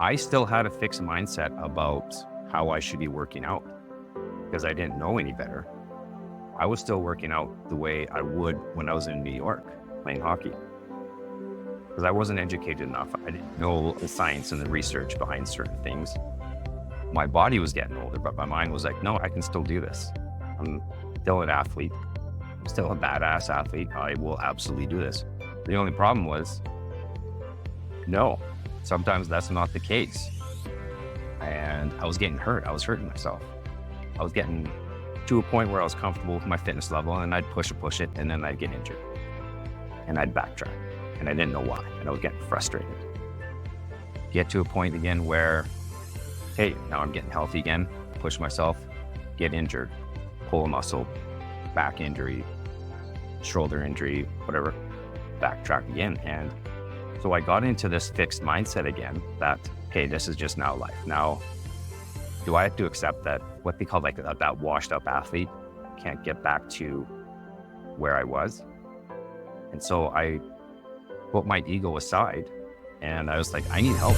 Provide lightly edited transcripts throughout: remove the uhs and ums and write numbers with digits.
I still had a fixed mindset about how I should be working out because I didn't know any better. I was still working out the way I would when I was in New York playing hockey because I wasn't educated enough. I didn't know the science and the research behind certain things. My body was getting older, but my mind was like, no, I can still do this. I'm still an athlete. I'm still a badass athlete. I will absolutely do this. The only problem was, no, sometimes that's not the case. And I was getting hurt. I was hurting myself. I was getting to a point where I was comfortable with my fitness level, and I'd push it, and then I'd get injured. And I'd backtrack, and I didn't know why, and I was getting frustrated. Get to a point again where, hey, now I'm getting healthy again, push myself, get injured, pull a muscle, back injury, shoulder injury, whatever, backtrack again. And so I got into this fixed mindset again that, hey, this is just now life. Now, do I have to accept that what they call like that washed up athlete can't get back to where I was? And so I put my ego aside and I was like, I need help.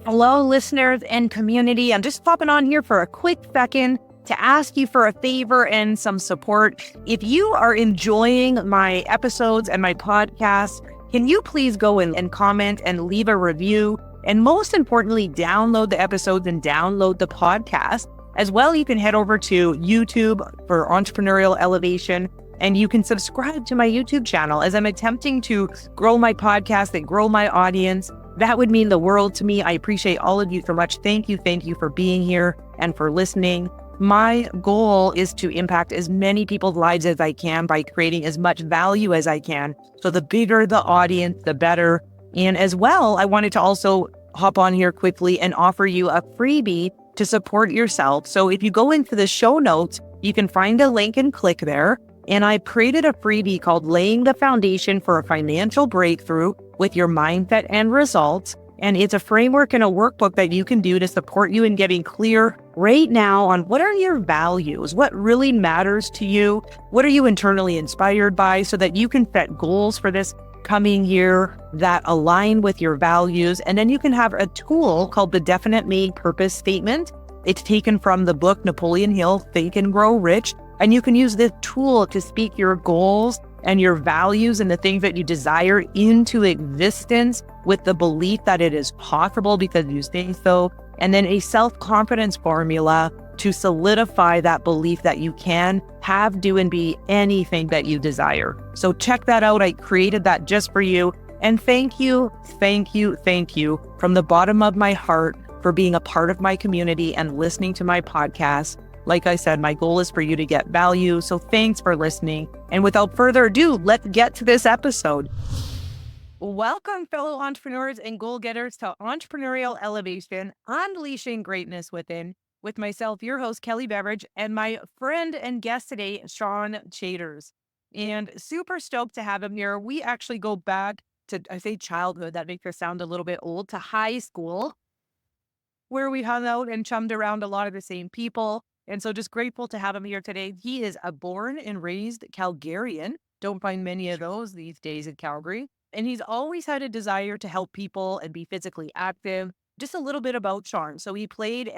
Hello, listeners and community. I'm just popping on here for a quick second to ask you for a favor and some support. If you are enjoying my episodes and my podcast, can you please go in and comment and leave a review? And most importantly, download the episodes and download the podcast. As well, you can head over to YouTube for Entrepreneurial Elevation, and you can subscribe to my YouTube channel as I'm attempting to grow my podcast and grow my audience. That would mean the world to me. I appreciate all of you so much. Thank you for being here and for listening. My goal is to impact as many people's lives as I can by creating as much value as I can. So the bigger the audience, the better. And as well, I wanted to also hop on here quickly and offer you a freebie to support yourself. So if you go into the show notes, you can find a link and click there. And I created a freebie called Laying the Foundation for a Financial Breakthrough with Your Mindset and Results. And it's a framework and a workbook that you can do to support you in getting clear right now on what are your values, what really matters to you, what are you internally inspired by, so that you can set goals for this coming year that align with your values. And then you can have a tool called the Definite Made Purpose Statement. It's taken from the book Napoleon Hill, Think and Grow Rich. And you can use this tool to speak your goals and your values and the things that you desire into existence with the belief that it is possible because you say so. And then a self-confidence formula to solidify that belief that you can have, do, and be anything that you desire. So check that out. I created that just for you. And thank you from the bottom of my heart for being a part of my community and listening to my podcast. Like I said, my goal is for you to get value. So thanks for listening. And without further ado, let's get to this episode. Welcome, fellow entrepreneurs and goal getters, to Entrepreneurial Elevation, Unleashing Greatness Within, with myself, your host, Kelly Beveridge, and my friend and guest today, Sean Chaytors. And super stoked to have him here. We actually go back to, I say childhood, that makes us sound a little bit old, to high school, where we hung out and chummed around a lot of the same people. And so just grateful to have him here today. He is a born and raised Calgarian. Don't find many of those these days in Calgary. And he's always had a desire to help people and be physically active. Just a little bit about Sean. So he played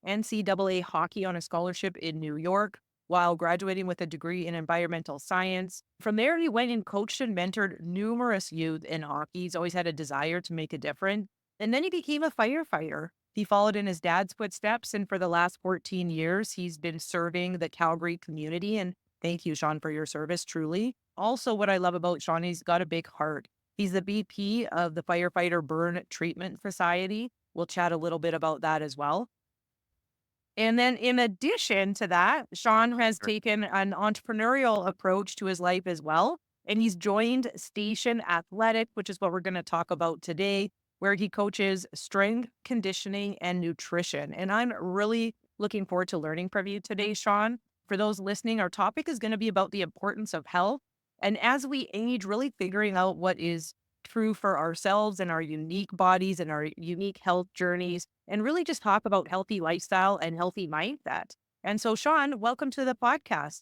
NCAA hockey on a scholarship in New York while graduating with a degree in environmental science. From there, he went and coached and mentored numerous youth in hockey. He's always had a desire to make a difference. And then he became a firefighter. He followed in his dad's footsteps, and for the last 14 years, he's been serving the Calgary community. And thank you, Sean, for your service, truly. Also, what I love about Sean, he's got a big heart. He's the VP of the Firefighter Burn Treatment Society. We'll chat a little bit about that as well. And then in addition to that, Sean has taken an entrepreneurial approach to his life as well. And he's joined Station Athletic, which is what we're going to talk about today, where he coaches strength, conditioning, and nutrition. And I'm really looking forward to learning from you today, Sean. For those listening, our topic is going to be about the importance of health. And as we age, really figuring out what is true for ourselves and our unique bodies and our unique health journeys, and really just talk about healthy lifestyle and healthy mindset. And so, Sean, welcome to the podcast.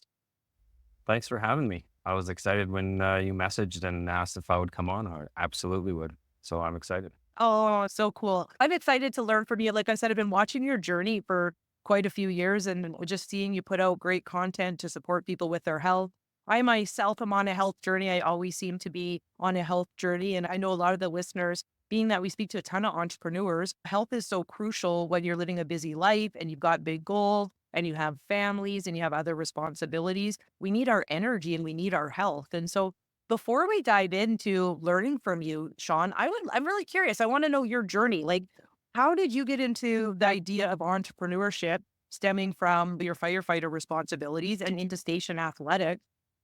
Thanks for having me. I was excited when you messaged and asked if I would come on. I absolutely would. So I'm excited. Oh, so cool. I'm excited to learn from you. Like I said, I've been watching your journey for quite a few years and just seeing you put out great content to support people with their health. I myself am on a health journey. I always seem to be on a health journey. And I know a lot of the listeners, being that we speak to a ton of entrepreneurs, health is so crucial when you're living a busy life and you've got big goals and you have families and you have other responsibilities. We need our energy and we need our health. And so before we dive into learning from you, Sean, I'm really curious. I want to know your journey. Like, how did you get into the idea of entrepreneurship stemming from your firefighter responsibilities and into station athletics?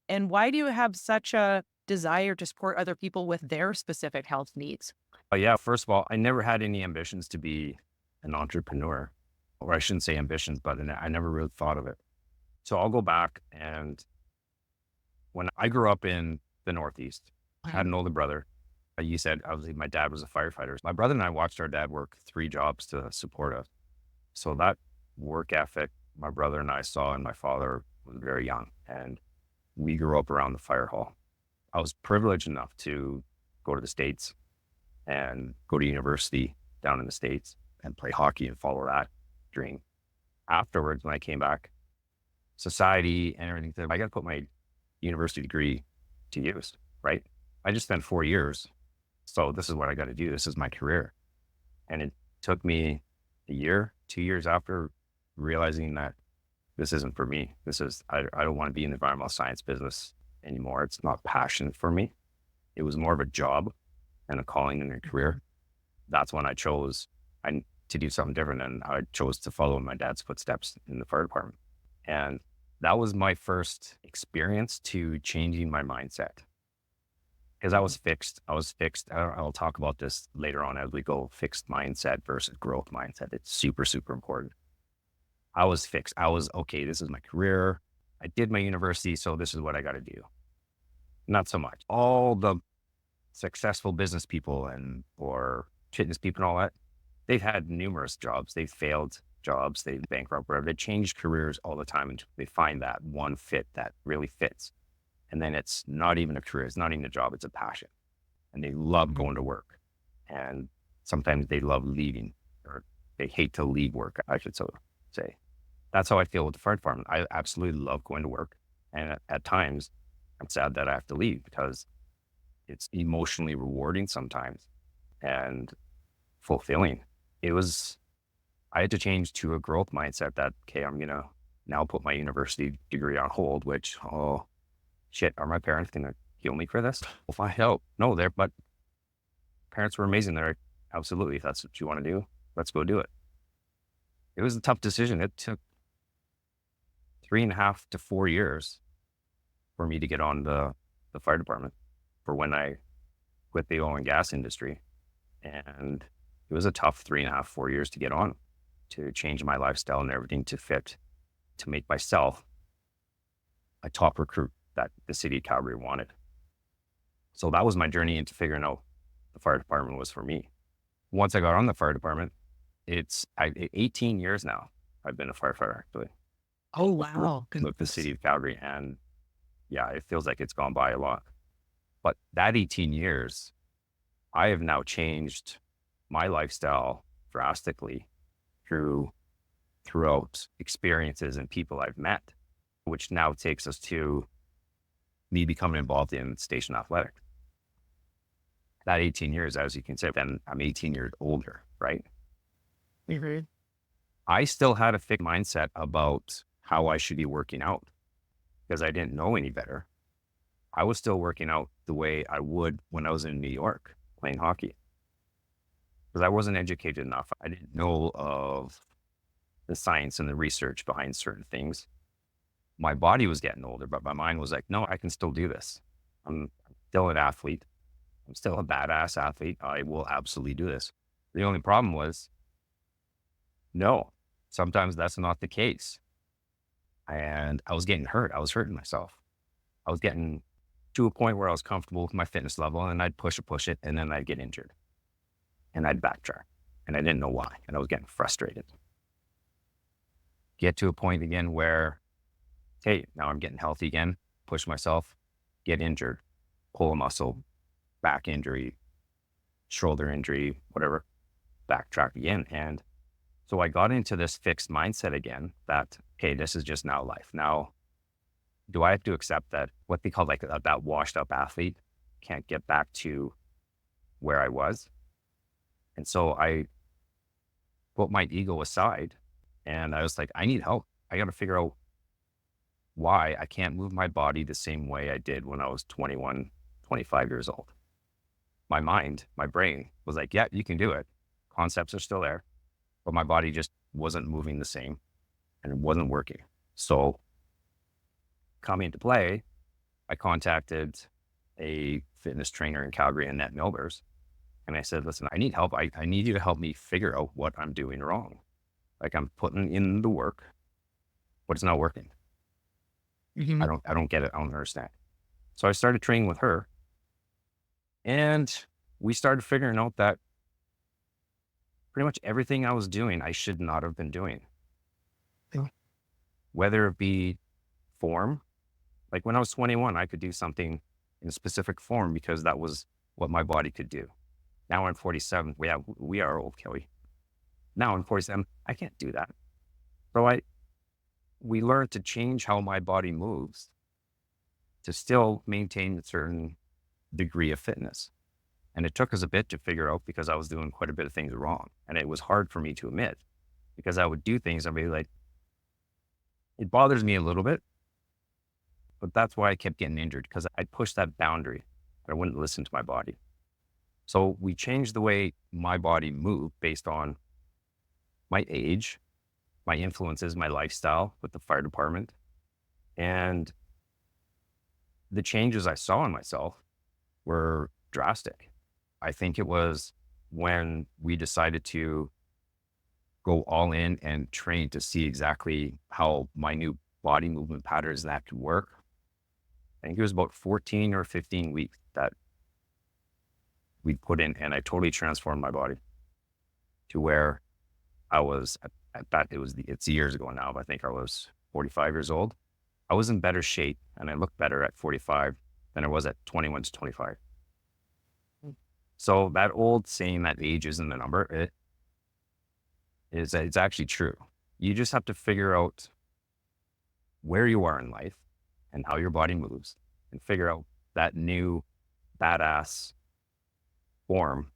And why do you have such a desire to support other people with their specific health needs? But yeah, first of all, I never had any ambitions to be an entrepreneur, or I shouldn't say ambitions, but I never really thought of it. So I'll go back, and when I grew up in the Northeast, I had an older brother. You said, obviously, my dad was a firefighter. My brother and I watched our dad work 3 jobs to support us. So that work ethic, my brother and I saw in my father was very young, and we grew up around the fire hall. I was privileged enough to go to the States and go to university down in the States and play hockey and follow that dream. Afterwards, when I came back, society and everything, I got to put my university degree to use, right? I just spent 4 years. So this is what I got to do. This is my career. And it took me a year, 2 years after realizing that this isn't for me. I don't want to be in the environmental science business anymore. It's not passion for me. It was more of a job and a calling in a career. That's when I chose to do something different. And I chose to follow in my dad's footsteps in the fire department. And that was my first experience to changing my mindset. Because I was fixed. I'll talk about this later on as we go. Fixed mindset versus growth mindset. It's super, super important. I was fixed. I was, okay, this is my career. I did my university, so this is what I got to do. Not so much. All the successful business people or fitness people and all that, they've had numerous jobs. They've failed jobs. They bankrupt, whatever. They change careers all the time until they find that one fit that really fits. And then it's not even a career. It's not even a job. It's a passion. And they love going to work. And sometimes they love leaving, or they hate to leave work, I should so say. That's how I feel with the fire department. I absolutely love going to work. And at times, I'm sad that I have to leave because it's emotionally rewarding sometimes and fulfilling. I had to change to a growth mindset that, okay, I'm going to now put my university degree on hold, which, oh, shit, are my parents going to kill me for this? If I help, no, but parents were amazing. They're like, absolutely, if that's what you want to do, let's go do it. It was a tough decision. It took 3.5 to 4 years for me to get on the fire department for when I quit the oil and gas industry. And it was a tough 3.5, 4 years to get on, to change my lifestyle and everything to fit, to make myself a top recruit that the city of Calgary wanted. So that was my journey into figuring out the fire department was for me. Once I got on the fire department, it's 18 years now. I've been a firefighter, actually. Oh, wow. With the city of Calgary. And yeah, it feels like it's gone by a lot. But that 18 years, I have now changed my lifestyle drastically throughout experiences and people I've met, which now takes us to me becoming involved in station athletics. That 18 years, as you can say, then I'm 18 years older, right? Mm-hmm. I still had a fixed mindset about how I should be working out because I didn't know any better. I was still working out the way I would when I was in New York playing hockey because I wasn't educated enough. I didn't know of the science and the research behind certain things. My body was getting older, but my mind was like, no, I can still do this. I'm still an athlete. I'm still a badass athlete. I will absolutely do this. The only problem was, no, sometimes that's not the case. And I was getting hurt. I was hurting myself. I was getting to a point where I was comfortable with my fitness level and I'd push it, and then I'd get injured and I'd backtrack and I didn't know why. And I was getting frustrated. Get to a point again where, hey, now I'm getting healthy again, push myself, get injured, pull a muscle, back injury, shoulder injury, whatever, backtrack again. And so I got into this fixed mindset again that, okay, this is just now life. Now, do I have to accept that what they call like that washed up athlete can't get back to where I was? And so I put my ego aside and I was like, I need help. I got to figure out why I can't move my body the same way I did when I was 21, 25 years old. My mind, my brain was like, yeah, you can do it. Concepts are still there, but my body just wasn't moving the same and it wasn't working. So coming into play, I contacted a fitness trainer in Calgary and Net Milbers. And I said, listen, I need help. I need you to help me figure out what I'm doing wrong. Like I'm putting in the work, but it's not working. Mhm. I don't get it. I don't understand. So I started training with her and we started figuring out that pretty much everything I was doing, I should not have been doing. Yeah. Whether it be form, like when I was 21, I could do something in a specific form because that was what my body could do. Now I'm 47. We are old, Kelly. Now I'm 47. I can't do that. So we learned to change how my body moves to still maintain a certain degree of fitness. And it took us a bit to figure out because I was doing quite a bit of things wrong. And it was hard for me to admit because I would do things and be like, it bothers me a little bit, but that's why I kept getting injured because I pushed that boundary. I wouldn't listen to my body. So we changed the way my body moved based on my age, my influences, my lifestyle with the fire department, and the changes I saw in myself were drastic. I think it was when we decided to go all in and train to see exactly how my new body movement patterns that could work. I think it was about 14 or 15 weeks that we put in, and I totally transformed my body to where I was at that. It's years ago now, but I think I was 45 years old. I was in better shape and I looked better at 45 than I was at 21 to 25. So that old saying that age isn't a number, it's actually true. You just have to figure out where you are in life and how your body moves and figure out that new badass form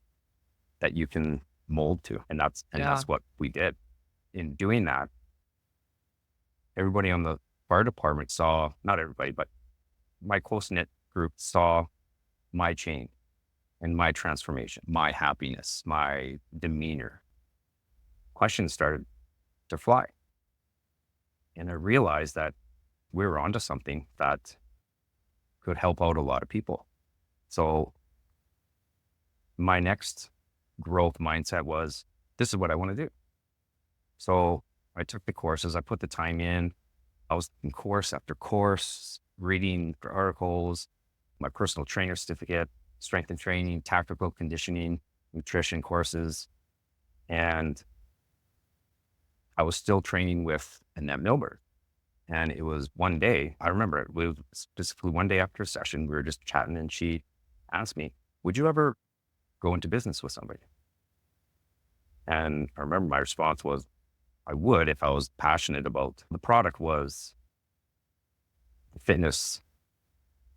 that you can mold to. And that's what we did. In doing that, everybody on the fire department saw, not everybody, but my close-knit group saw my change and my transformation, my happiness, my demeanor. Questions started to fly. And I realized that we were onto something that could help out a lot of people. So my next growth mindset was, this is what I want to do. So I took the courses, I put the time in. I was in course after course, reading articles, my personal trainer certificate, strength and training, tactical conditioning, nutrition courses. And I was still training with Annette Milberg. And it was one day, I remember it was specifically one day after a session, we were just chatting and she asked me, would you ever go into business with somebody? And I remember my response was, I would if I was passionate about the product was the fitness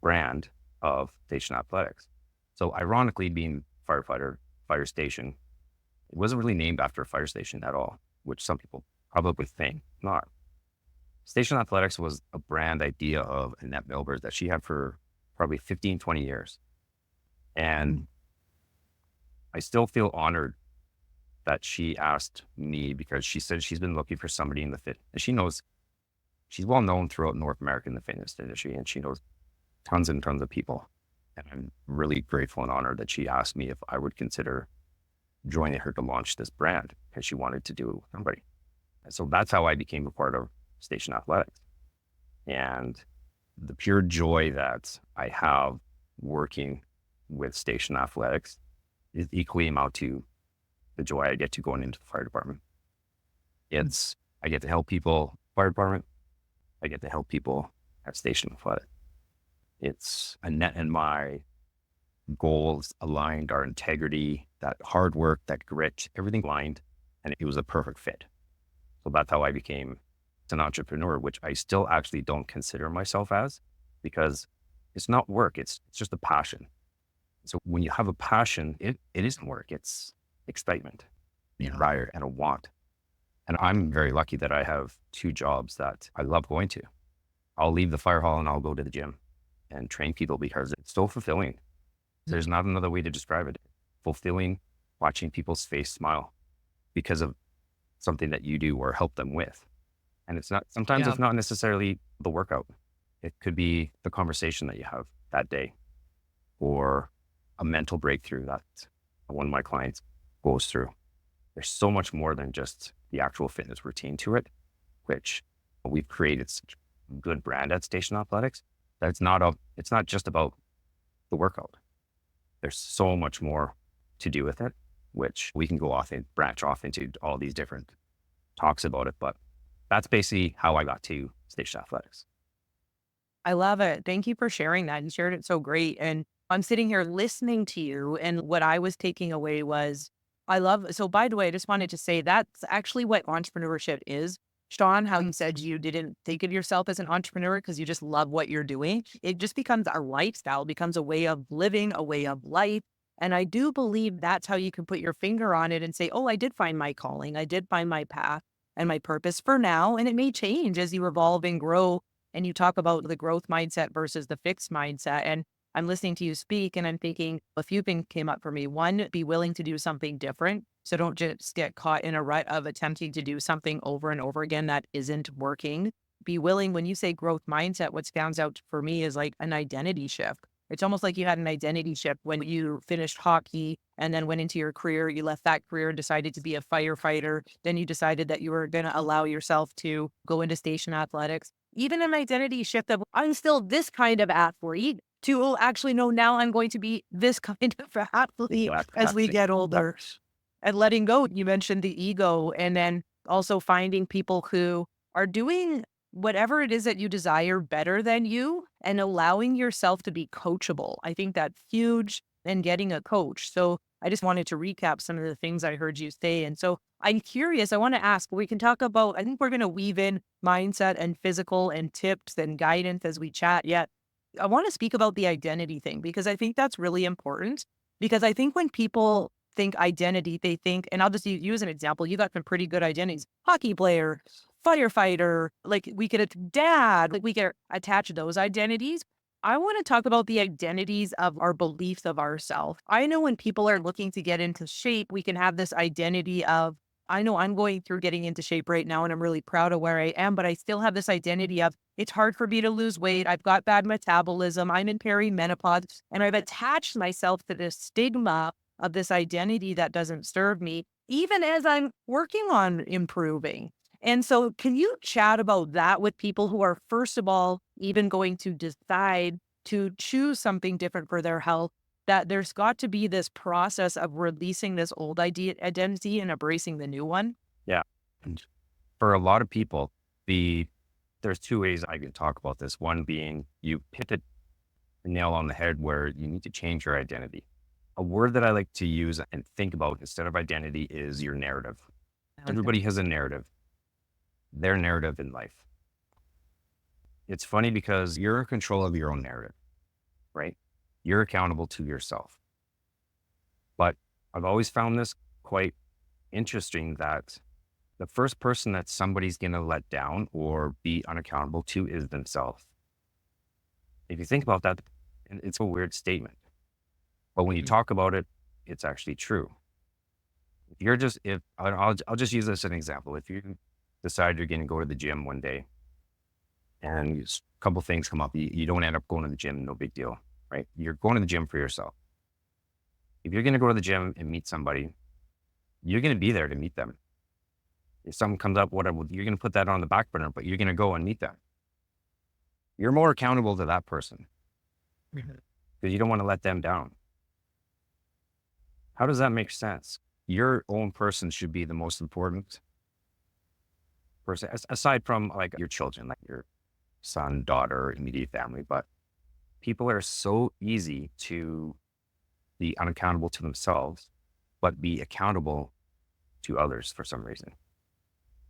brand of Station Athletics. So ironically, being Firefighter, Fire Station, it wasn't really named after a fire station at all, which some people probably think not. Station Athletics was a brand idea of Annette Milberg that she had for probably 15, 20 years. And I still feel honored that she asked me because she said she's been looking for somebody in the fit. And she knows she's well known throughout North America in the fitness industry, and she knows tons and tons of people. And I'm really grateful and honored that she asked me if I would consider joining her to launch this brand because she wanted to do it with somebody. And so that's how I became a part of Station Athletics. And the pure joy that I have working with Station Athletics is equally amount to the joy I get to going into the fire department. I get to help people, fire department. I get to help people at Station Athletics. It's a net and my goals aligned, our integrity, that hard work, that grit, everything aligned, and it was a perfect fit. So that's how I became an entrepreneur, which I still actually don't consider myself as, because it's not work. It's just a passion. So when you have a passion, it isn't work. It's excitement, desire, and a want. And I'm very lucky that I have two jobs that I love going to. I'll leave the fire hall and I'll go to the gym and train people because it's so fulfilling. There's not another way to describe it. Fulfilling, watching people's face smile because of something that you do or help them with. And it's not, sometimes it's not necessarily the workout. It could be the conversation that you have that day or a mental breakthrough that one of my clients goes through. There's so much more than just the actual fitness routine to it, which we've created such a good brand at Station Athletics that it's not just about the workout. There's so much more to do with it, which we can go off and branch off into all these different talks about it. But that's basically how I got to Station Athletics. I love it. Thank you for sharing that. You shared it so great. And I'm sitting here listening to you, and what I was taking away was so by the way, I just wanted to say that's actually what entrepreneurship is. Sean, how you said you didn't think of yourself as an entrepreneur because you just love what you're doing. It just becomes a lifestyle, becomes a way of living, a way of life. And I do believe that's how you can put your finger on it and say, oh, I did find my calling. I did find my path and my purpose for now. And it may change as you evolve and grow. And you talk about the growth mindset versus the fixed mindset. And I'm listening to you speak and I'm thinking a few things came up for me. One, be willing to do something different. So don't just get caught in a rut of attempting to do something over and over again that isn't working. Be willing, when you say growth mindset, what stands out for me is like an identity shift. It's almost like you had an identity shift when you finished hockey and then went into your career. You left that career and decided to be a firefighter. Then you decided that you were going to allow yourself to go into station athletics. Even an identity shift of I'm still this kind of athlete to actually no, now I'm going to be this kind of athlete as we get older. And letting go, you mentioned the ego, and then also finding people who are doing whatever it is that you desire better than you and allowing yourself to be coachable. I think that's huge, and getting a coach. So I just wanted to recap some of the things I heard you say. And so I'm curious, I want to ask, we can talk about, I think we're going to weave in mindset and physical and tips and guidance as we chat. Yet I want to speak about the identity thing because I think that's really important. Because I think when people think identity, they think, and I'll just use an example. You got some pretty good identities: hockey player, firefighter, like we could dad, like we could attach those identities. I want to talk about the identities of our beliefs of ourselves. I know when people are looking to get into shape, we can have this identity of, I know I'm going through getting into shape right now and I'm really proud of where I am, but I still have this identity of it's hard for me to lose weight. I've got bad metabolism. I'm in perimenopause, and I've attached myself to this stigma of this identity that doesn't serve me, even as I'm working on improving. And so can you chat about that with people who are, first of all, even going to decide to choose something different for their health, that there's got to be this process of releasing this old identity and embracing the new one? Yeah. And for a lot of people, there's two ways I can talk about this. One being you hit the nail on the head where you need to change your identity. A word that I like to use and think about instead of identity is your narrative. Everybody has a narrative, their narrative in life. It's funny because you're in control of your own narrative, right? You're accountable to yourself. But I've always found this quite interesting that the first person that somebody's going to let down or be unaccountable to is themselves. If you think about that, it's a weird statement. But when you talk about it, it's actually true. I'll just use this as an example. If you decide you're going to go to the gym one day and a couple things come up, you don't end up going to the gym, no big deal, right? You're going to the gym for yourself. If you're going to go to the gym and meet somebody, you're going to be there to meet them. If something comes up, whatever, you're going to put that on the back burner, but you're going to go and meet them. You're more accountable to that person because you don't want to let them down. How does that make sense? Your own person should be the most important person, aside from like your children, like your son, daughter, immediate family. But People are so easy to be unaccountable to themselves, but be accountable to others for some reason.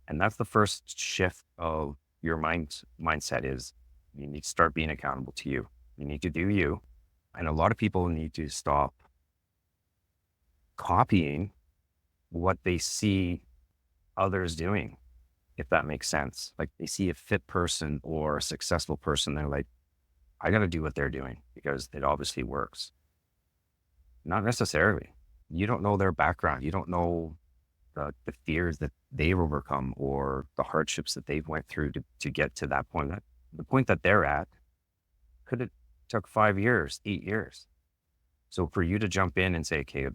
And that's the first shift of your mindset is you need to start being accountable to you. You need to do you. And a lot of people need to stop copying what they see others doing, if that makes sense. Like they see a fit person or a successful person, they're like, I got to do what they're doing because it obviously works. Not necessarily. You don't know their background. You don't know the fears that they've overcome or the hardships that they've went through to get to that point. The point that they're at could have took 5 years, 8 years. So for you to jump in and say, okay,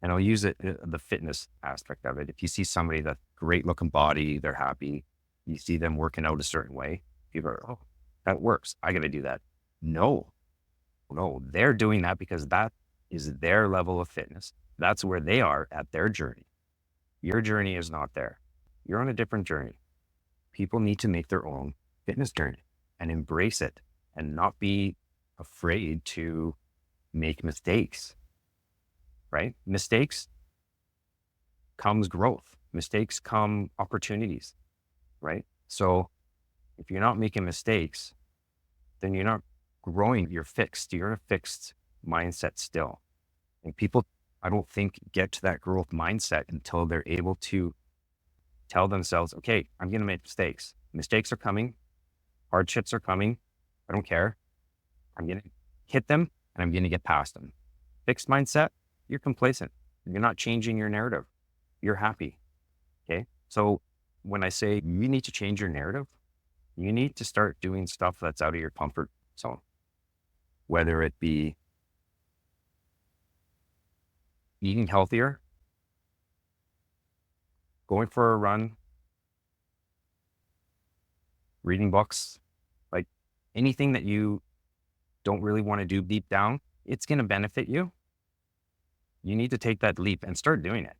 and I'll use it, the fitness aspect of it. If you see somebody that great looking body, they're happy, you see them working out a certain way, people are, oh, that works. I got to do that. No, they're doing that because that is their level of fitness. That's where they are at their journey. Your journey is not there. You're on a different journey. People need to make their own fitness journey and embrace it and not be afraid to make mistakes, right? Mistakes comes growth. Mistakes come opportunities, right? So if you're not making mistakes, then you're not growing. You're fixed. You're in a fixed mindset still. And people, I don't think, get to that growth mindset until they're able to tell themselves, okay, I'm going to make mistakes. Mistakes are coming. Hardships are coming. I don't care. I'm going to hit them and I'm going to get past them. Fixed mindset, you're complacent. You're not changing your narrative. You're happy. Okay. So when I say you need to change your narrative, you need to start doing stuff that's out of your comfort zone, whether it be eating healthier, going for a run, reading books, like anything that you don't really want to do deep down, it's going to benefit you. You need to take that leap and start doing it.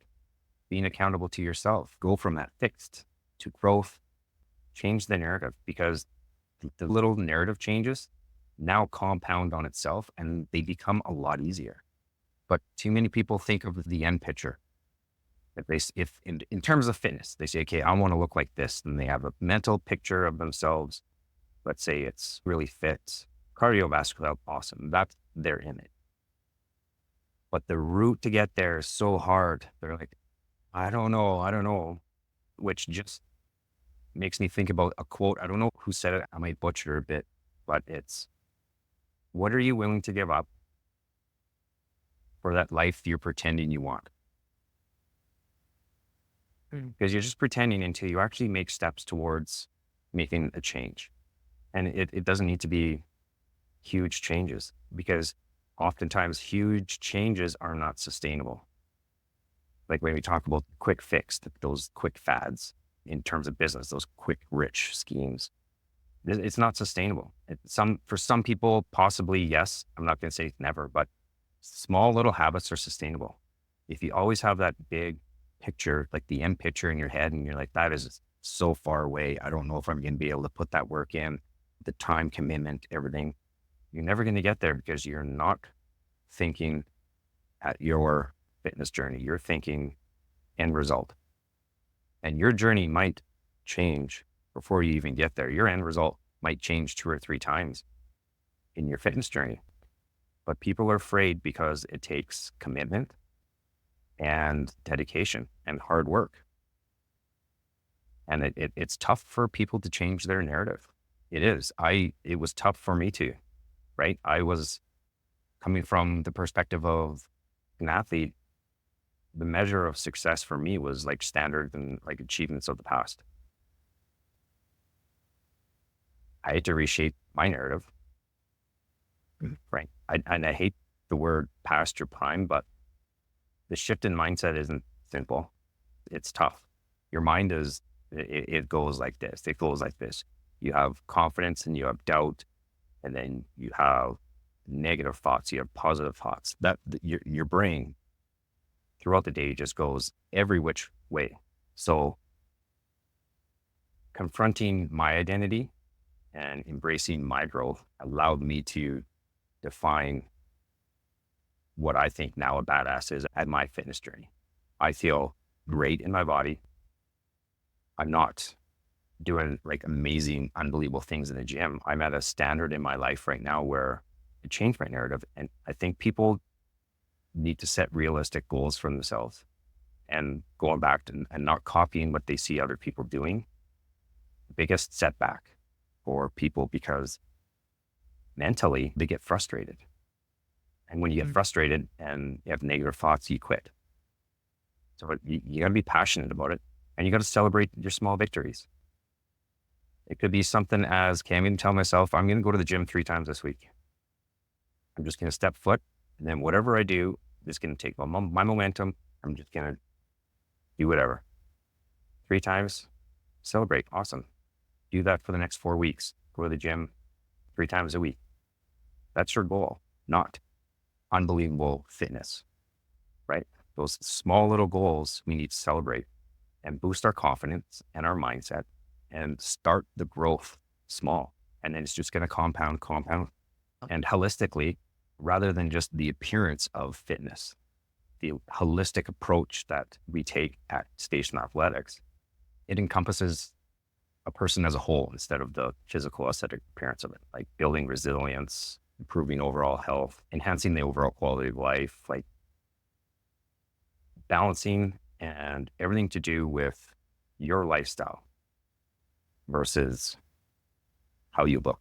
Being accountable to yourself, go from that fixed to growth, change the narrative, because the little narrative changes now compound on itself and they become a lot easier. But too many people think of the end picture. If in terms of fitness, they say, okay, I want to look like this. And they have a mental picture of themselves. Let's say it's really fit, cardiovascular, awesome. That's their image. But the route to get there is so hard. They're like, I don't know, which just makes me think about a quote. I don't know who said it. I might butcher it a bit, but it's, what are you willing to give up for that life you're pretending you want? Because you're just pretending until you actually make steps towards making a change. And it doesn't need to be huge changes, because oftentimes huge changes are not sustainable. Like when we talk about quick fix, those quick fads in terms of business, those quick rich schemes, it's not sustainable. For some people, possibly yes. I'm not going to say never, but small little habits are sustainable. If you always have that big picture, like the end picture in your head, and you're like, that is so far away, I don't know if I'm going to be able to put that work in, the time commitment, everything, you're never going to get there, because you're not thinking at your fitness journey. You're thinking end result. And your journey might change before you even get there. Your end result might change 2 or 3 times in your fitness journey. But people are afraid because it takes commitment and dedication and hard work. And it's tough for people to change their narrative. It is. It was tough for me too, right? I was coming from the perspective of an athlete. The measure of success for me was like standard and like achievements of the past. I had to reshape my narrative, right? And I hate the word past your prime, but the shift in mindset isn't simple. It's tough. Your mind it goes like this. It goes like this. You have confidence and you have doubt, and then you have negative thoughts. You have positive thoughts. That your brain throughout the day just goes every which way. So confronting my identity and embracing my growth allowed me to define what I think now a badass is at my fitness journey. I feel great in my body. I'm not doing like amazing, unbelievable things in the gym. I'm at a standard in my life right now where it changed my narrative. And I think people need to set realistic goals for themselves and going back to, and not copying what they see other people doing. Biggest setback for people, because mentally they get frustrated. And when you get frustrated and you have negative thoughts, you quit. So you got to be passionate about it, and you got to celebrate your small victories. It could be something as, okay, I'm going to tell myself, I'm going to go to the gym 3 times this week. I'm just going to step foot, and then whatever I do is going to take my momentum. I'm just going to do whatever. 3 times, celebrate. Awesome. Do that for the next 4 weeks. Go to the gym 3 times a week. That's your goal, not unbelievable fitness, right? Those small little goals we need to celebrate and boost our confidence and our mindset and start the growth small. And then it's just going to compound and holistically, rather than just the appearance of fitness, the holistic approach that we take at Station Athletics, it encompasses a person as a whole instead of the physical aesthetic appearance of it, like building resilience, improving overall health, enhancing the overall quality of life, like balancing and everything to do with your lifestyle versus how you look.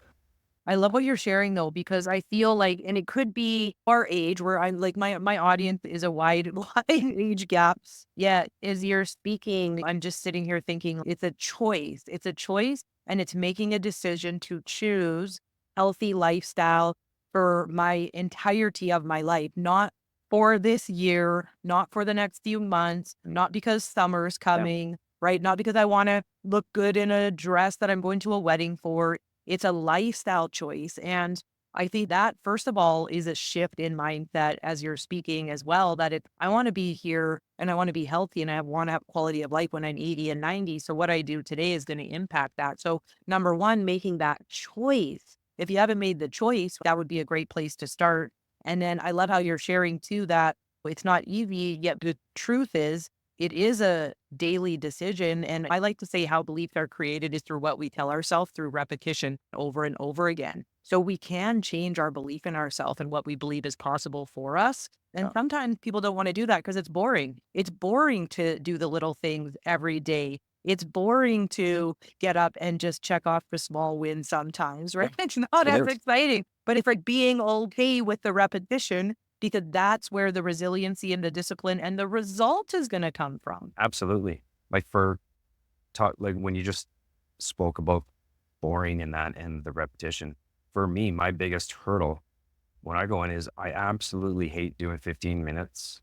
I love what you're sharing though, because I feel like, and it could be our age where I'm like, my audience is a wide age gaps. Yeah. As you're speaking, I'm just sitting here thinking it's a choice. It's a choice, and it's making a decision to choose healthy lifestyle for my entirety of my life, not for this year, not for the next few months, not because summer's coming, right? Not because I want to look good in a dress that I'm going to a wedding for. It's a lifestyle choice. And I think that, first of all, is a shift in mindset as you're speaking as well, that I want to be here and I want to be healthy and I want to have quality of life when I'm 80 and 90. So what I do today is going to impact that. So number one, making that choice. If you haven't made the choice, that would be a great place to start. And then I love how you're sharing too, that it's not easy, yet the truth is it is a daily decision. And I like to say how beliefs are created is through what we tell ourselves through repetition over and over again. So we can change our belief in ourselves and what we believe is possible for us. And sometimes people don't want to do that because it's boring. It's boring to do the little things every day. It's boring to get up and just check off the small wins sometimes, right? It's not as exciting, but it's like being okay with the repetition, because that's where the resiliency and the discipline and the result is going to come from. Absolutely. Like like when you just spoke about boring and that and the repetition, for me, my biggest hurdle when I go in is I absolutely hate doing 15 minutes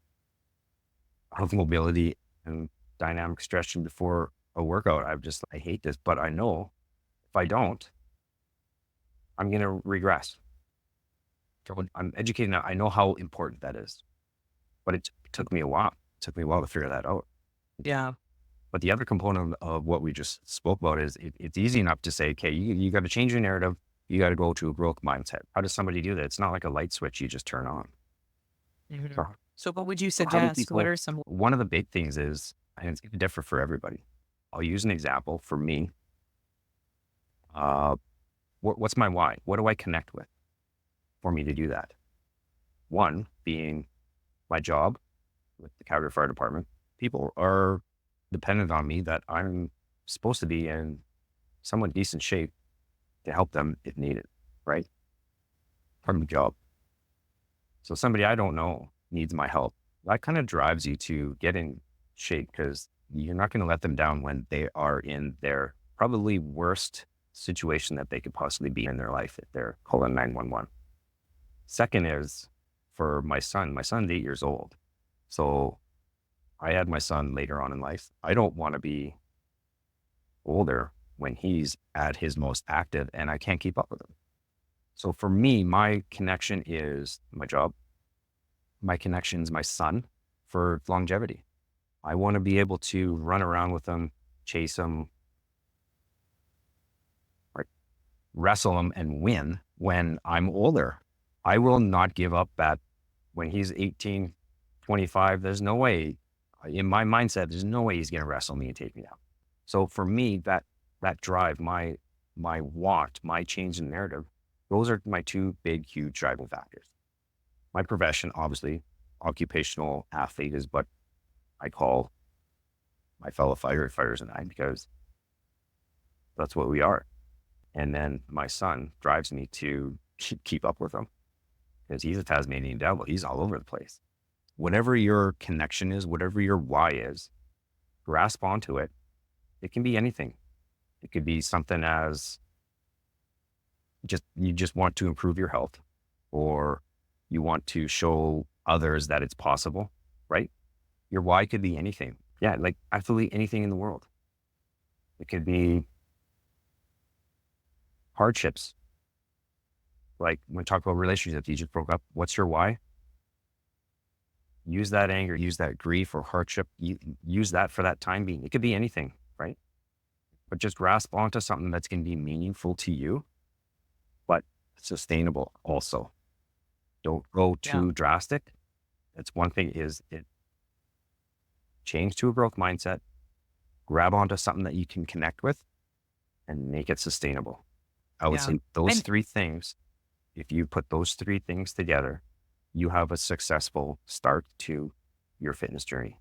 of mobility and dynamic stretching before a workout. I hate this, but I know if I don't, I'm going to regress. I'm educated now. I know how important that is, but it took me a while. It took me a while to figure that out. Yeah. But the other component of what we just spoke about is it's easy enough to say, okay, you got to change your narrative. You got to go to a growth mindset. How does somebody do that? It's not like a light switch you just turn on. So what would you suggest? What are some? One of the big things is, and it's going to differ for everybody. I'll use an example for me. What's my why? What do I connect with for me to do that? One being my job with the Calgary Fire Department. People are dependent on me that I'm supposed to be in somewhat decent shape to help them if needed, right? From the job. So somebody I don't know needs my help. That kind of drives you to get in shape, because you're not going to let them down when they are in their probably worst situation that they could possibly be in their life if they're calling 911. Second is for my son. My son's 8 years old. So I had my son later on in life. I don't want to be older when he's at his most active and I can't keep up with him. So for me, my connection is my job. My connection is my son for longevity. I want to be able to run around with him, chase him, right? wrestle him and win when I'm older. I will not give up that when he's 18, 25. There's no way in my mindset, there's no way he's going to wrestle me and take me down. So for me, that drive, my want, my change in narrative, those are my two big, huge driving factors. My profession, obviously, occupational athlete is what I call my fellow firefighters and I, because that's what we are. And then my son drives me to keep up with him because he's a Tasmanian devil. He's all over the place. Whatever your connection is, whatever your why is, grasp onto it. It can be anything. It could be something as you just want to improve your health, or you want to show others that it's possible, right? Your why could be anything. Yeah, like absolutely anything in the world. It could be hardships. Like when we talk about relationships, you just broke up. What's your why? Use that anger, use that grief or hardship, use that for that time being. It could be anything, right? But just grasp onto something that's going to be meaningful to you, but sustainable also. Don't go too drastic. That's one thing is it change to a growth mindset, grab onto something that you can connect with and make it sustainable. I would say those three things, if you put those three things together, you have a successful start to your fitness journey.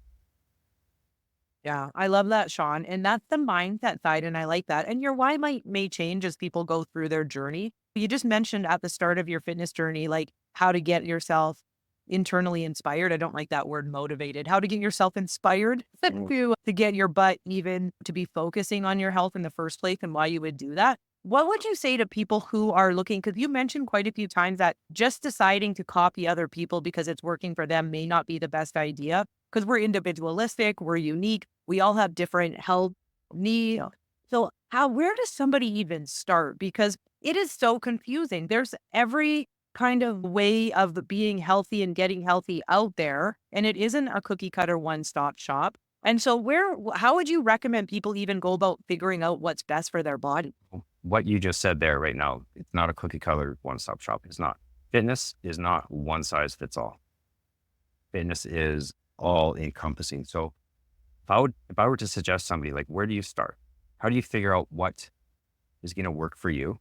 Yeah, I love that, Sean. And that's the mindset side. And I like that. And your why may change as people go through their journey. You just mentioned at the start of your fitness journey, like how to get yourself internally inspired. I don't like that word motivated. How to get yourself inspired to get your butt even to be focusing on your health in the first place and why you would do that. What would you say to people who are looking, because you mentioned quite a few times that just deciding to copy other people because it's working for them may not be the best idea, because we're individualistic, we're unique, we all have different health needs. So where does somebody even start? Because it is so confusing. There's every kind of way of being healthy and getting healthy out there, and it isn't a cookie cutter one-stop shop. And so how would you recommend people even go about figuring out what's best for their body? What you just said there right now, it's not a cookie cutter one-stop shop. It's not. Fitness is not one size fits all. Fitness is all encompassing. So if I were to suggest somebody, like, where do you start? How do you figure out what is going to work for you?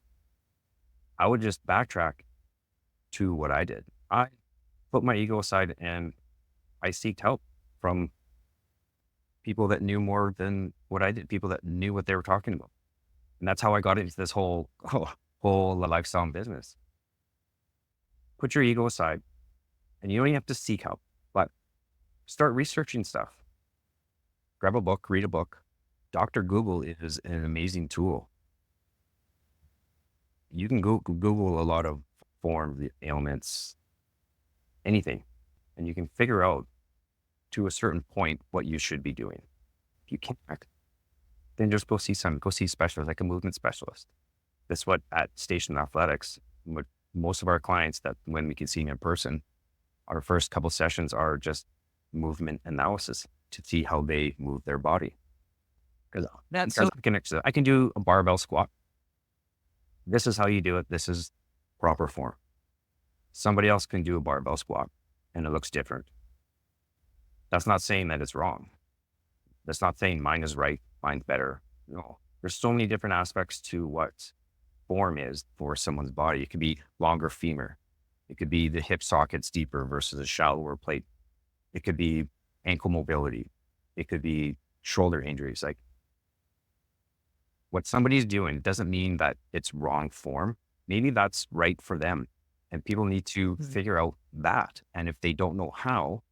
I would just backtrack to what I did. I put my ego aside and I seeked help from people that knew more than what I did, people that knew what they were talking about. And that's how I got into this whole lifestyle and business. Put your ego aside, and you don't even have to seek help, but start researching stuff. Grab a book, read a book. Dr. Google is an amazing tool. You can Google a lot of forms, ailments, anything, and you can figure out to a certain point what you should be doing. If you can't, then just go see a specialist, like a movement specialist. That's what at Station Athletics, most of our clients that when we can see them in person, our first couple sessions are just movement analysis to see how they move their body. Because that's so connected. I can do a barbell squat. This is how you do it. This is proper form. Somebody else can do a barbell squat and it looks different. That's not saying that it's wrong. That's not saying mine is right, mine's better. No, there's so many different aspects to what form is for someone's body. It could be longer femur. It could be the hip sockets deeper versus a shallower plate. It could be ankle mobility. It could be shoulder injuries. Like what somebody's doing doesn't mean that it's wrong form. Maybe that's right for them. And people need to figure out that. And if they don't know how,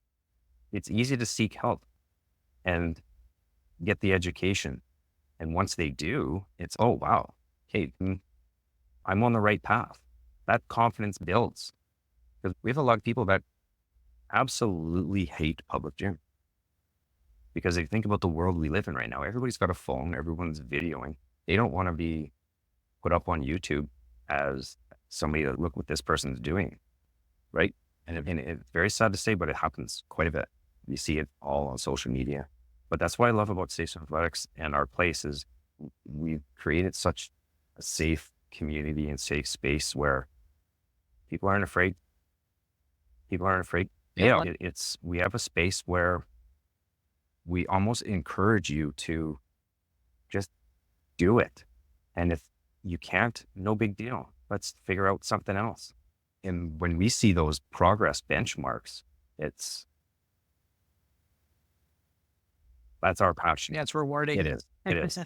it's easy to seek help and get the education. And once they do, it's, oh, wow, hey, I'm on the right path. That confidence builds. Because we have a lot of people that absolutely hate public gym. Because if you think about the world we live in right now, everybody's got a phone, everyone's videoing. They don't want to be put up on YouTube as somebody to look what this person's doing, right? And it's very sad to say, but it happens quite a bit. You see it all on social media. But that's what I love about Station Athletics and our place is we've created such a safe community and safe space where people aren't afraid. People aren't afraid. Yeah, we have a space where we almost encourage you to just do it. And if you can't, no big deal. Let's figure out something else. And when we see those progress benchmarks, that's our passion. Yeah, it's rewarding. It is. It is.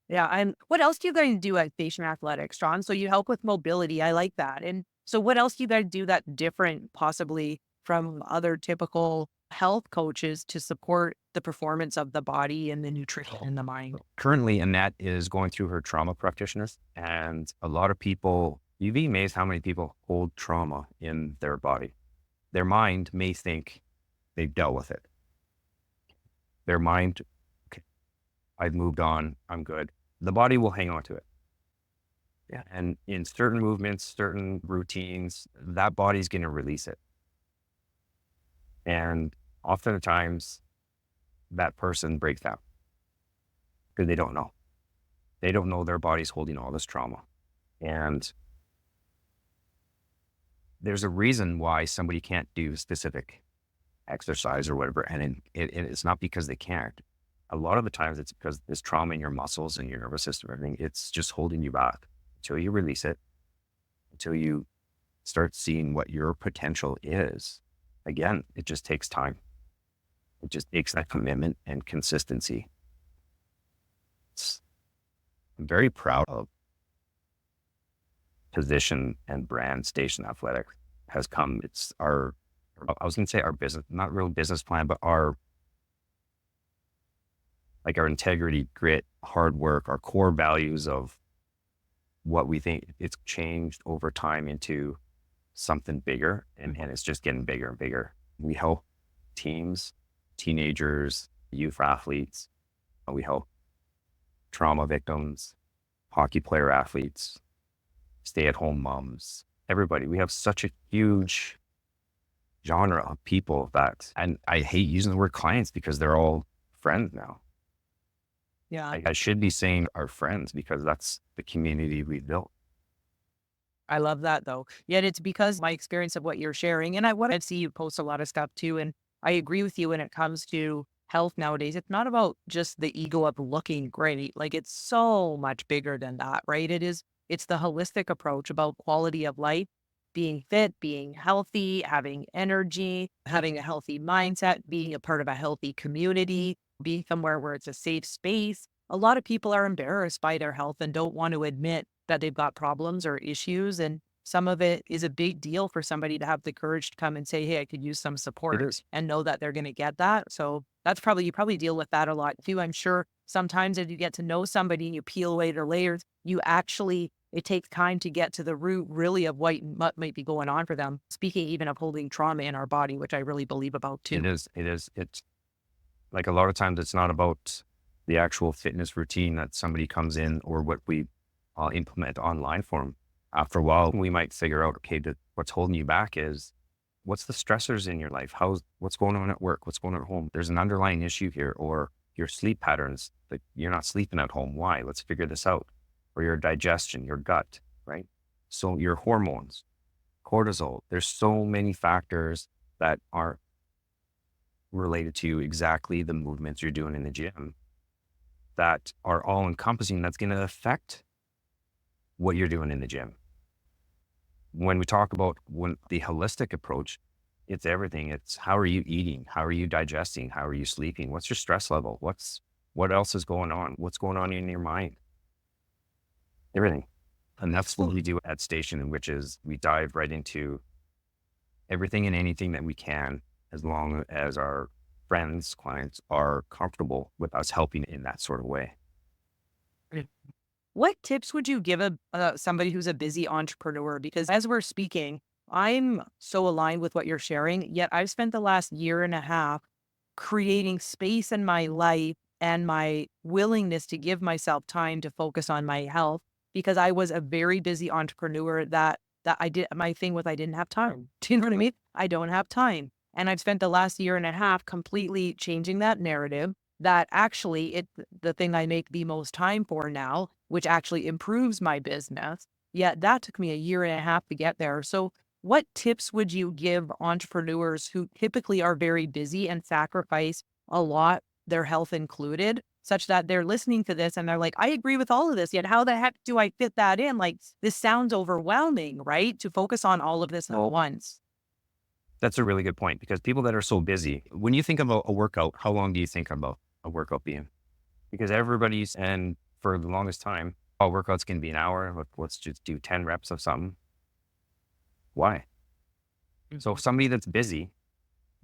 Yeah. And what else do you guys do at Station Athletics, John? So you help with mobility. I like that. And so what else do you guys do that's different possibly from other typical health coaches to support the performance of the body and the nutrition in the mind? Currently, Annette is going through her trauma practitioners, and a lot of people, you'd be amazed how many people hold trauma in their body. Their mind may think they've dealt with it. Their mind, okay, I've moved on, I'm good. The body will hang on to it. Yeah. And in certain movements, certain routines, that body's going to release it. And oftentimes that person breaks down because they don't know. They don't know their body's holding all this trauma. And there's a reason why somebody can't do specific exercise or whatever. And it's not because they can't. A lot of the times it's because there's trauma in your muscles and your nervous system, everything. It's just holding you back until you release it, until you start seeing what your potential is. Again, it just takes time. It just takes that commitment and consistency. I'm very proud of position and brand Station Athletics has come. It's our, I was going to say our business, not real business plan, but our integrity, grit, hard work, our core values of what we think. It's changed over time into something bigger, and it's just getting bigger and bigger. We help teams, teenagers, youth athletes. We help trauma victims, hockey player athletes, stay-at-home moms, everybody. We have such a huge genre of people that, and I hate using the word clients because they're all friends now. Yeah. I should be saying our friends because that's the community we built. I love that though. Yet it's because my experience of what you're sharing, and I see you post a lot of stuff too. And I agree with you when it comes to health nowadays. It's not about just the ego of looking great. Like it's so much bigger than that, right? It's the holistic approach about quality of life, being fit, being healthy, having energy, having a healthy mindset, being a part of a healthy community, being somewhere where it's a safe space. A lot of people are embarrassed by their health and don't want to admit that they've got problems or issues. And some of it is a big deal for somebody to have the courage to come and say, hey, I could use some support, and know that they're going to get that. So that's you probably deal with that a lot too. I'm sure sometimes as you get to know somebody and you peel away their layers, it takes time to get to the root really of what might be going on for them. Speaking even of holding trauma in our body, which I really believe about too. It is. It's like a lot of times it's not about the actual fitness routine that somebody comes in or what we implement online for them. After a while, we might figure out, okay, what's holding you back is what's the stressors in your life? What's going on at work? What's going on at home? There's an underlying issue here, or your sleep patterns, like you're not sleeping at home. Why? Let's figure this out. Or your digestion, your gut, right? So your hormones, cortisol, there's so many factors that are related to exactly the movements you're doing in the gym that are all encompassing. That's going to affect what you're doing in the gym. When we talk about the holistic approach, it's everything. It's how are you eating? How are you digesting? How are you sleeping? What's your stress level? What else is going on? What's going on in your mind? Everything. And that's what we do at Station, which is we dive right into everything and anything that we can, as long as our friends, clients are comfortable with us helping in that sort of way. What tips would you give somebody who's a busy entrepreneur? Because as we're speaking, I'm so aligned with what you're sharing, yet I've spent the last year and a half creating space in my life and my willingness to give myself time to focus on my health, because I was a very busy entrepreneur that I did. My thing was I didn't have time. Do you know what I mean? I don't have time. And I've spent the last year and a half completely changing that narrative, that actually the thing I make the most time for now, which actually improves my business, Yet that took me a year and a half to get there. So what tips would you give entrepreneurs who typically are very busy and sacrifice a lot, their health included, such that they're listening to this and they're like, I agree with all of this, yet how the heck do I fit that in? Like, this sounds overwhelming, right? To focus on all of this at once. That's a really good point, because people that are so busy, when you think about a workout, how long do you think about a workout being? Because and for the longest time, all workouts can be an hour. Let's just do 10 reps of something. Why? So somebody that's busy,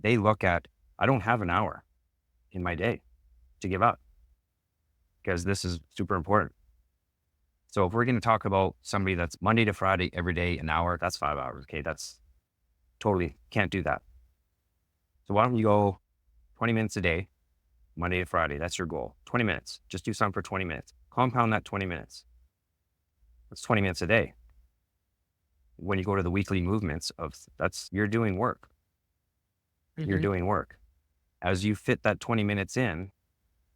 they look at, I don't have an hour in my day to give up, because this is super important. So if we're going to talk about somebody that's Monday to Friday, every day, an hour, that's 5 hours. Okay. That's totally can't do that. So why don't you go 20 minutes a day, Monday to Friday? That's your goal. 20 minutes. Just do something for 20 minutes. Compound that 20 minutes. That's 20 minutes a day. When you go to the weekly movements you're doing work. You're doing work. As you fit that 20 minutes in,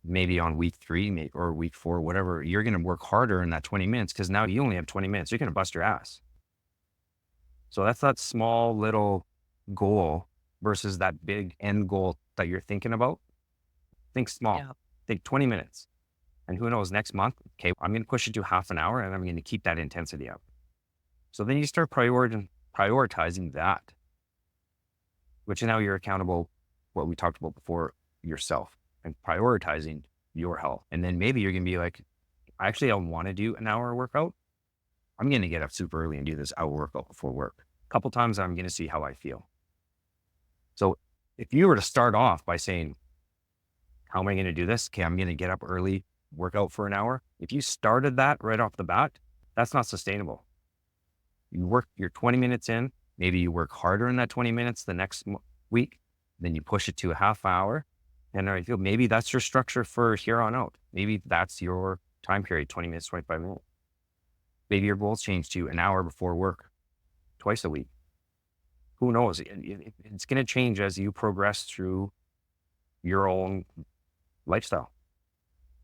maybe on week 3 or week 4, whatever, you're going to work harder in that 20 minutes, because now you only have 20 minutes. You're going to bust your ass. So that's that small little goal versus that big end goal that you're thinking about. Think small. Yeah. Think 20 minutes. And who knows, next month, okay, I'm going to push it to half an hour, and I'm going to keep that intensity up. So then you start prioritizing that, which now you're accountable, what we talked about before, yourself, and prioritizing your health. And then maybe you're going to be like, actually, I want to do an hour workout. I'm going to get up super early and do this hour workout before work. A couple times I'm going to see how I feel. So if you were to start off by saying, how am I going to do this? Okay, I'm going to get up early, work out for an hour. If you started that right off the bat, that's not sustainable. You work your 20 minutes in, maybe you work harder in that 20 minutes the next week, then you push it to a half hour. And I feel maybe that's your structure for here on out. Maybe that's your time period, 20 minutes, 25 minutes. Maybe your goals change to an hour before work, twice a week. Who knows? It's going to change as you progress through your own lifestyle.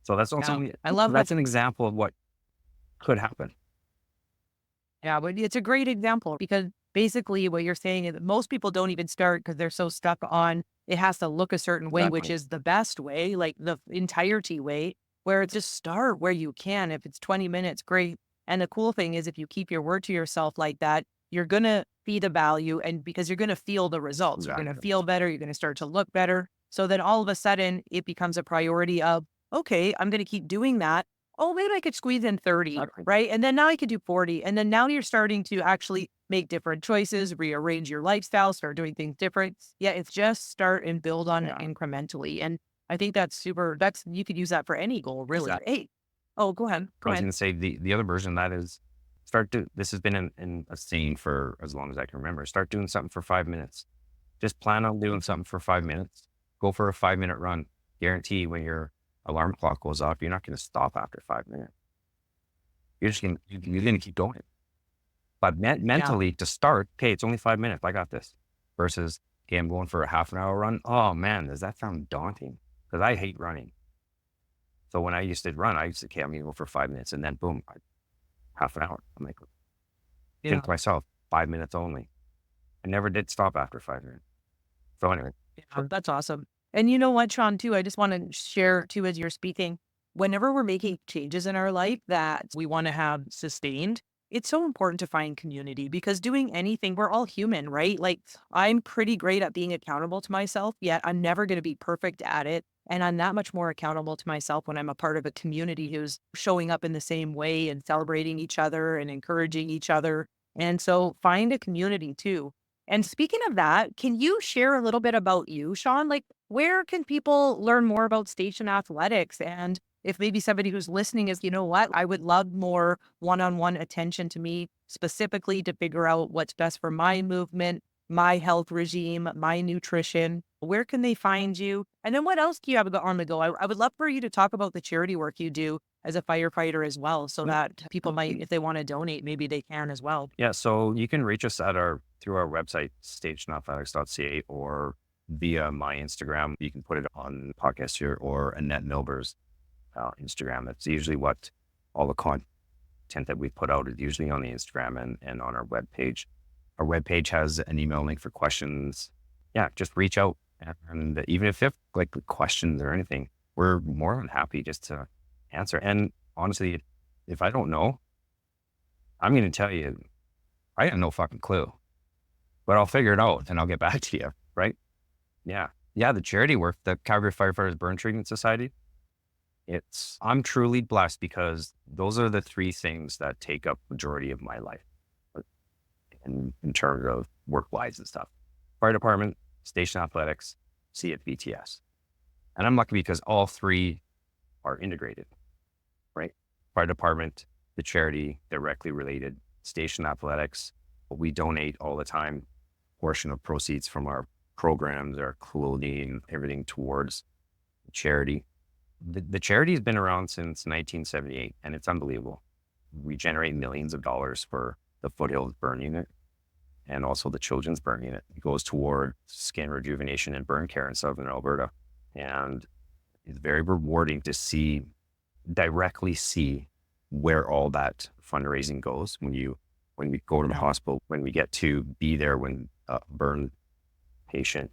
So that's also, I love that's an example of what could happen. Yeah, but it's a great example, because basically what you're saying is that most people don't even start because they're so stuck on it has to look a certain way, which is the best way, like the entirety way, where it's just start where you can. If it's 20 minutes, great. And the cool thing is, if you keep your word to yourself like that, you're going to see the value, and because you're going to feel the results, you're going to feel better. You're going to start to look better. So then all of a sudden it becomes a priority of, okay, I'm going to keep doing that. Oh, maybe I could squeeze in 30, right? And then now I could do 40. And then now you're starting to actually make different choices, rearrange your lifestyle, start doing things different. Yeah, it's just start and build on it incrementally. And I think that's you could use that for any goal, really. Exactly. Hey, go ahead. I was going to say the other version of that is this has been in a saying for as long as I can remember. Start doing something for 5 minutes. Just plan on doing something for 5 minutes. Go for a 5-minute run. Guarantee when your alarm clock goes off, you're not going to stop after 5 minutes. You're just going to keep going. But mentally to start, okay, it's only 5 minutes. I got this. Versus, okay, I'm going for a half an hour run. Oh man, does that sound daunting? Because I hate running. So when I used to run, I used to, okay, I'm going to go for 5 minutes, and then boom, half an hour. I'm like, think to myself, 5 minutes only. I never did stop after 5 minutes. So anyway. Yeah, that's awesome. And you know what, Sean, too, I just want to share too, as you're speaking, whenever we're making changes in our life that we want to have sustained, it's so important to find community, because doing anything, we're all human, right? Like, I'm pretty great at being accountable to myself, yet I'm never going to be perfect at it. And I'm that much more accountable to myself when I'm a part of a community who's showing up in the same way and celebrating each other and encouraging each other. And so find a community too. And speaking of that, can you share a little bit about you, Sean? Like, where can people learn more about Station Athletics? And if maybe somebody who's listening is, you know what, I would love more one-on-one attention to me specifically to figure out what's best for my movement, my health regime, my nutrition. Where can they find you? And then what else do you have on the go? I would love for you to talk about the charity work you do as a firefighter as well, so that people might, if they want to donate, maybe they can as well. Yeah, so you can reach us through our website, stationathletics.ca, or via my Instagram. You can put it on the podcast here, or Annette Milber's Instagram. That's usually what all the content that we put out is usually on the Instagram and on our webpage. Our webpage has an email link for questions. Yeah, just reach out. And even if you have like questions or anything, we're more than happy just to answer. And honestly, if I don't know, I'm going to tell you, I have no fucking clue, but I'll figure it out and I'll get back to you. Right. Yeah. Yeah. The charity work, the Calgary Firefighters Burn Treatment Society, I'm truly blessed because those are the three things that take up majority of my life in terms of work-wise and stuff. Fire department, station athletics, CFBTS. And I'm lucky because all three are integrated, right? Fire department, the charity, directly related, station athletics. We donate all the time, portion of proceeds from our programs, our clothing, everything towards charity. The charity has been around since 1978, and it's unbelievable. We generate millions of dollars for the Foothills Burn Unit and also the Children's Burn Unit. It goes toward skin rejuvenation and burn care in Southern Alberta. And it's very rewarding to directly see where all that fundraising goes when we go to the hospital, when we get to be there when a burn patient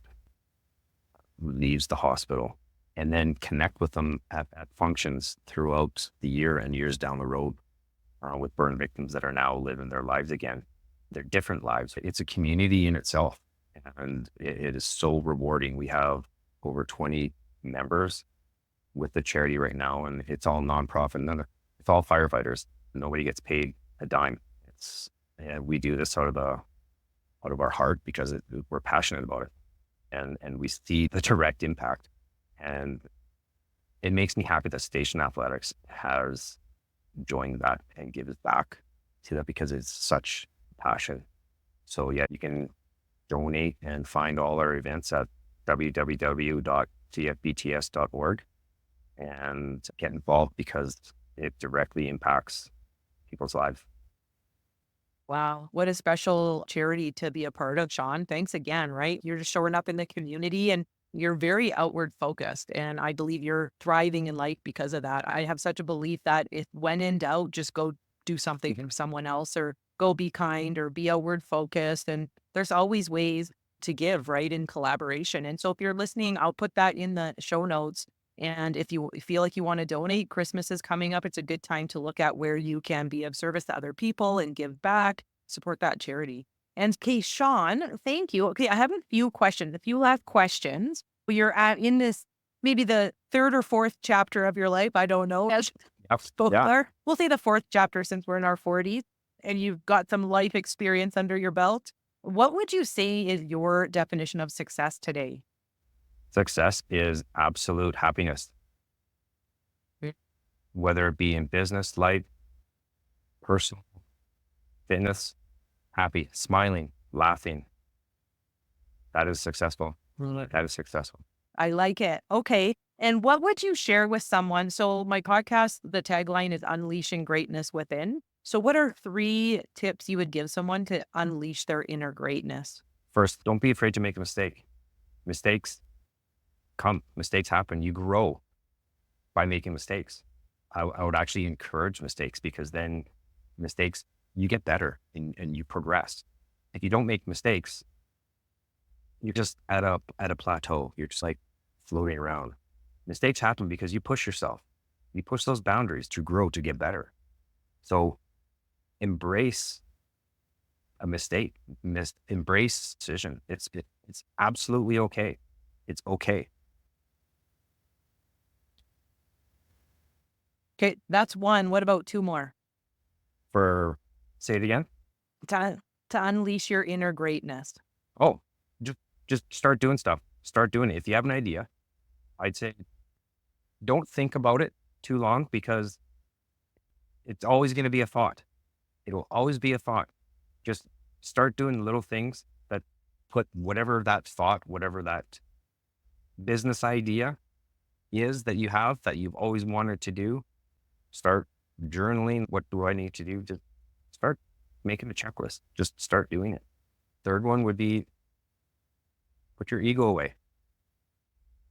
leaves the hospital, and then connect with them at functions throughout the year and years down the road with burn victims that are now living their lives again. They're different lives. It's a community in itself, and it is so rewarding. We have over 20 members with the charity right now, and it's all nonprofit. It's all firefighters. Nobody gets paid a dime. We do this out of our heart because we're passionate about it, and we see the direct impact. And it makes me happy that Station Athletics has joined that and gives back to that because it's such passion. So yeah, you can donate and find all our events at www.cfbts.org and get involved because it directly impacts people's lives. Wow. What a special charity to be a part of, Sean. Thanks again, right? You're just showing up in the community and you're very outward focused. And I believe you're thriving in life because of that. I have such a belief that if when in doubt, just go do something for someone else or go be kind or be outward focused. And there's always ways to give, right, in collaboration. And so if you're listening, I'll put that in the show notes. And if you feel like you want to donate, Christmas is coming up. It's a good time to look at where you can be of service to other people and give back, support that charity. And okay, Sean, thank you. Okay, I have a few last questions. You're in this, maybe the third or fourth chapter of your life. I don't know. As both are. We'll say the fourth chapter since we're in our 40s and you've got some life experience under your belt. What would you say is your definition of success today? Success is absolute happiness. Whether it be in business, life, personal, fitness, happy, smiling, laughing. That is successful. That is successful. I like it. Okay. And what would you share with someone? So my podcast, the tagline is Unleashing Greatness Within. So what are 3 tips you would give someone to unleash their inner greatness? First, don't be afraid to make a mistake. Mistakes happen. You grow by making mistakes. I would actually encourage mistakes because then you get better and you progress. If you don't make mistakes, you're just at a plateau. You're just like floating around. Mistakes happen because you push yourself. You push those boundaries to grow, to get better. So embrace a mistake, embrace decision. It's absolutely okay. It's okay. Okay, that's 1. What about 2 more? Say it again. To unleash your inner greatness. Oh, just start doing stuff. Start doing it. If you have an idea, I'd say don't think about it too long because it's always going to be a thought. It'll always be a thought. Just start doing little things that put whatever that thought, whatever that business idea is that you have that you've always wanted to do. Start journaling. What do I need to do? Just start making a checklist. Just start doing it. Third one would be put your ego away.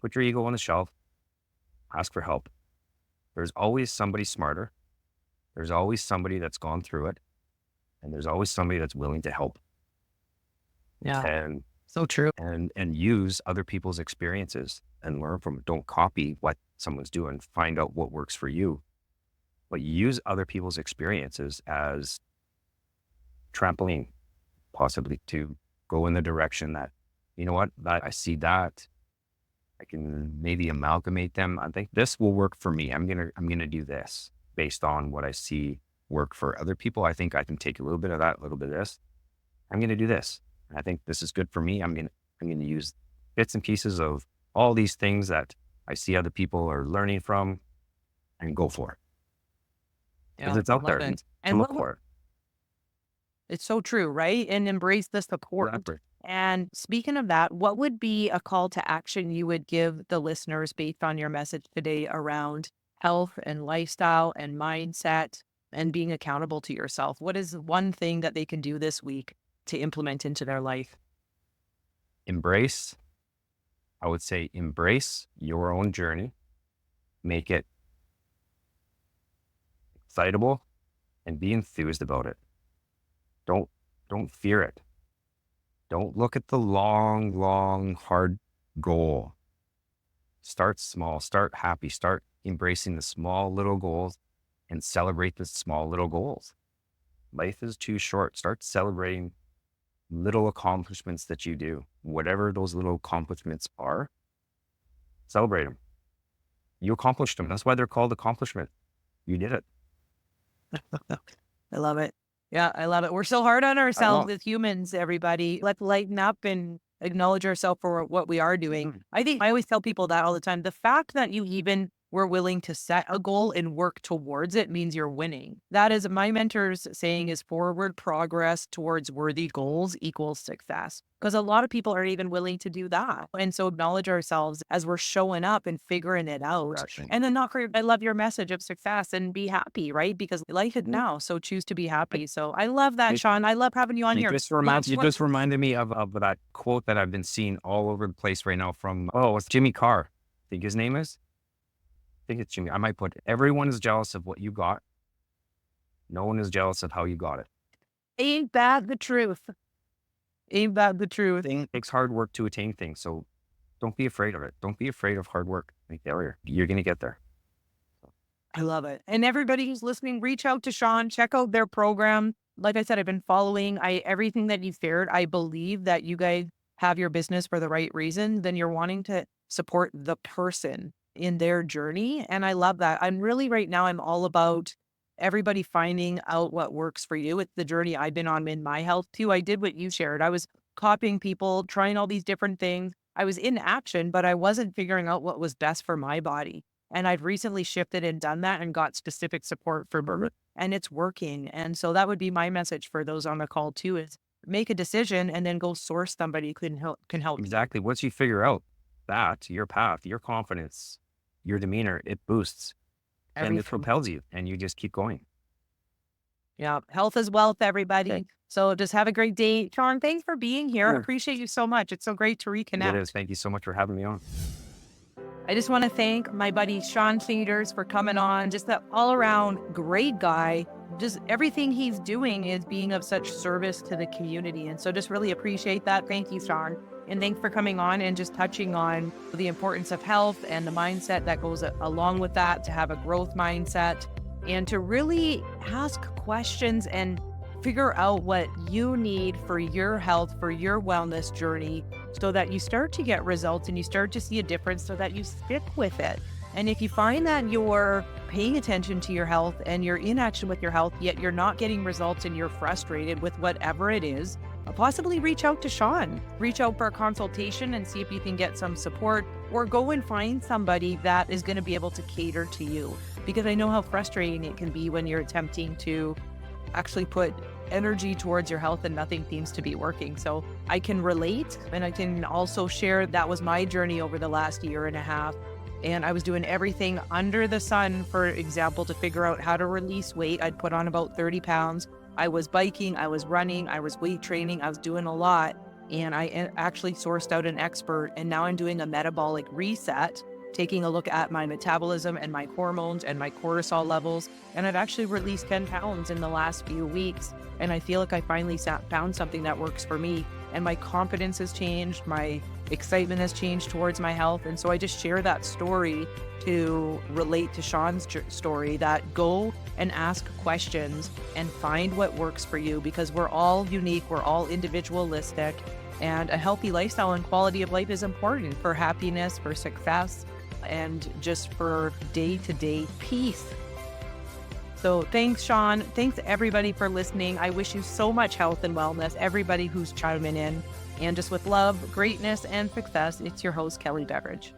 Put your ego on the shelf. Ask for help. There's always somebody smarter. There's always somebody that's gone through it, and there's always somebody that's willing to help Yeah. and So true. use other people's experiences and learn from it. Don't copy what someone's doing. Find out what works for you, but use other people's experiences as trampoline, possibly to go in the direction that, you know what, that I see that I can maybe amalgamate them. I think this will work for me. I'm gonna do this based on what I see work for other people. I think I can take a little bit of that, a little bit of this. I'm gonna do this. I think this is good for me. I'm gonna use bits and pieces of all these things that I see other people are learning from, and go for it because Yeah, it's out love there. it. To And look for it. it's so true, right? And embrace the support. Exactly. And speaking of that, what would be a call to action you would give the listeners based on your message today around health and lifestyle and mindset and being accountable to yourself? What is one thing that they can do this week to implement into their life? Embrace. I would say embrace your own journey. Make it excitable and be enthused about it. Don't fear it. Don't look at the long, hard goal. Start small, start happy, start embracing the small little goals and celebrate the small little goals. Life is too short. Start celebrating little accomplishments that you do. Whatever those little accomplishments are, celebrate them. You accomplished them. That's why they're called accomplishment. You did it. I love it. Yeah, I love it. We're so hard on I ourselves know. as humans, everybody. Let's lighten up and acknowledge ourselves for what we are doing. I think I always tell people that all the time. The fact that you even were willing to set a goal and work towards it means you're winning. That is my mentor's saying is forward progress towards worthy goals equals success. Because a lot of people aren't even willing to do that. And so acknowledge ourselves as we're showing up and figuring it out. Exactly. And then not for, I love your message of success and be happy, right? Because life is now. So choose to be happy. So I love that, It- Sean. I love having you on here. You just reminded me of that quote that I've been seeing all over the place right now from, it's Jimmy Carr. I think his name is. I think it's Jimmy. I might put, everyone is jealous of what you got. No one is jealous of how you got it. Ain't that the truth? Ain't that the truth? It takes hard work to attain things. So don't be afraid of it. Don't be afraid of hard work and failure. You're going to get there. I love it. And everybody who's listening, reach out to Sean, check out their program. Like I said, I've been following everything that you shared. I believe that you guys have your business for the right reason. Then you're wanting to support the person in their journey. And I love that. I'm really right now, I'm all about everybody finding out what works for you. It's the journey I've been on in my health too. I did what you shared. I was copying people, trying all these different things. I was in action, but I wasn't figuring out what was best for my body. And I've recently shifted and done that and got specific support for, and it's working. And so that would be my message for those on the call too, is make a decision and then go source somebody who can help. Exactly. Once you figure out that, your path, your confidence, your demeanor, it boosts and Everything. it propels you and you just keep going. Yeah. Health is wealth, everybody. Okay. So just have a great day. Sean, thanks for being here. Sure. Appreciate you so much. It's so great to reconnect. It is. Thank you so much for having me on. I just want to thank my buddy Sean Chaytors for coming on. Just an all-around great guy. Just everything he's doing is being of such service to the community. And so just really appreciate that. Thank you, Sean. And thanks for coming on and just touching on the importance of health and the mindset that goes along with that, to have a growth mindset and to really ask questions and figure out what you need for your health, for your wellness journey, so that you start to get results and you start to see a difference so that you stick with it. And if you find that you're paying attention to your health and you're in action with your health, yet you're not getting results and you're frustrated with whatever it is, possibly reach out to Sean. Reach out for a consultation and see if you can get some support, or go and find somebody that is going to be able to cater to you. Because I know how frustrating it can be when you're attempting to actually put energy towards your health and nothing seems to be working. So I can relate, and I can also share that was my journey over the last year and a half. And I was doing everything under the sun, for example, to figure out how to release weight. I'd put on about 30 pounds. I was biking, I was running, I was weight training, I was doing a lot. And I actually sourced out an expert, and now I'm doing a metabolic reset taking a look at my metabolism and my hormones and my cortisol levels. And I've actually released 10 pounds in the last few weeks. And I feel like I finally found something that works for me. And my confidence has changed. My excitement has changed towards my health. And so I just share that story to relate to Sean's story, that go and ask questions and find what works for you, because we're all unique. We're all individualistic. And a healthy lifestyle and quality of life is important for happiness, for success, and just for day-to-day peace. So thanks, Sean. Thanks, everybody, for listening. I wish you so much health and wellness, everybody who's chiming in. And just with love, greatness, and success, it's your host, Kelly Beveridge.